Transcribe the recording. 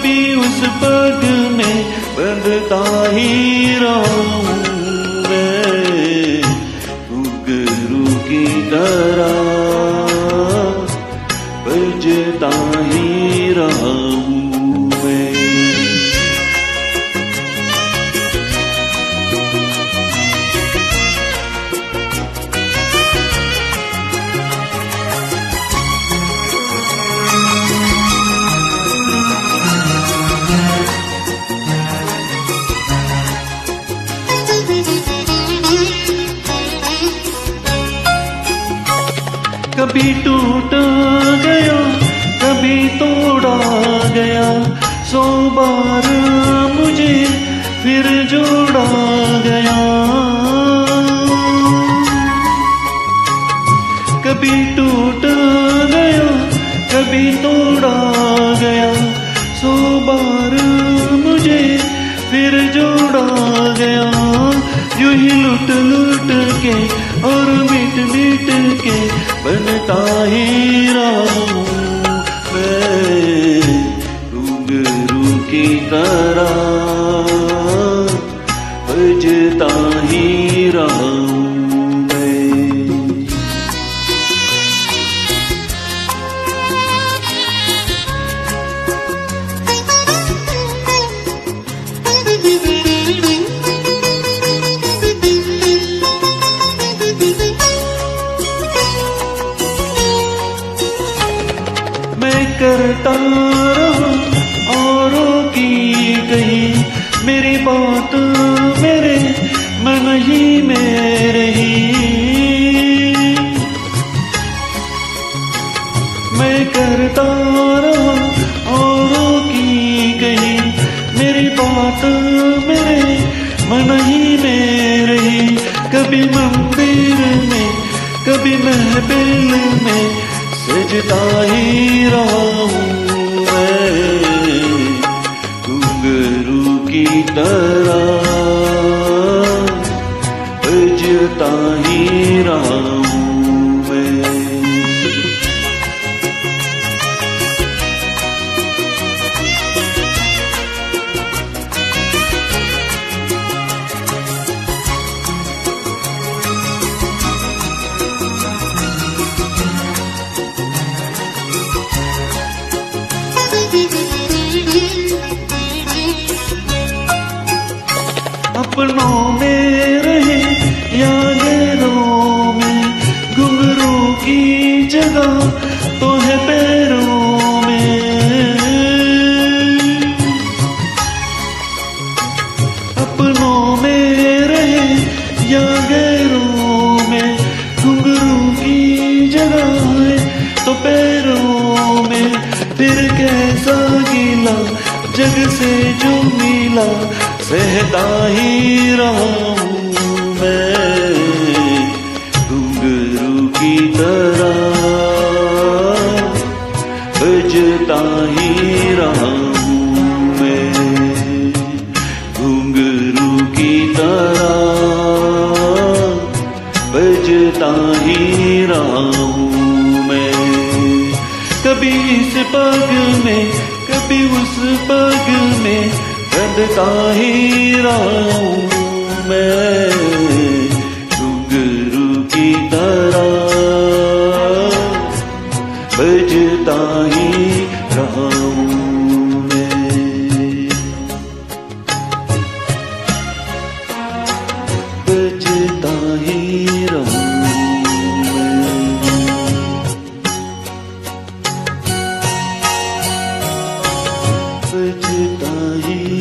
कभी उस पग में बंधता ही रहूं मैं, घुंघरू की तरह बजता ही रहूं मैं। कभी टूटा गया, कभी तोड़ा गया, 100 बार मुझे फिर जोड़ा गया। कभी टूटा गया, कभी तोड़ा गया, 100 बार मुझे फिर जोड़ा गया। यूं ही लुट लुट के और मिट मिट के बनता ही रहूं मैं, घुंघरू की तरह बजता ही रहूं मैं। मैं करता रहूं औरों की कही, मेरी बात मेरे मन ही में रही। मैं करता रहूं औरों की कही, मेरी बात मेरे मन ही में रही। कभी मंदिर में, कभी महफिल में सजता ही रहूं मैं, घुंघरू की तरह बजता ही रहूं मैं। अपनों में रहे या गैरों में, घुंघरू की जगह तो है पैरों में। अपनों में रहे या गैरों में, घुंघरू की जगह है तो पैरों में। फिर कैसा गिला जग से जो मिला, सहता ही रहूं मैं, घुंघरू की तरह बजता ही रहूं मैं, घुंघरू की तरह बजता ही रहूं मैं। कभी इस पग में, कभी उस पग में बंधता ही रहूं मैं, घुंघरू की तरह बजता ही रहूं मैं, बजता ही रहूं मैं, बजता ही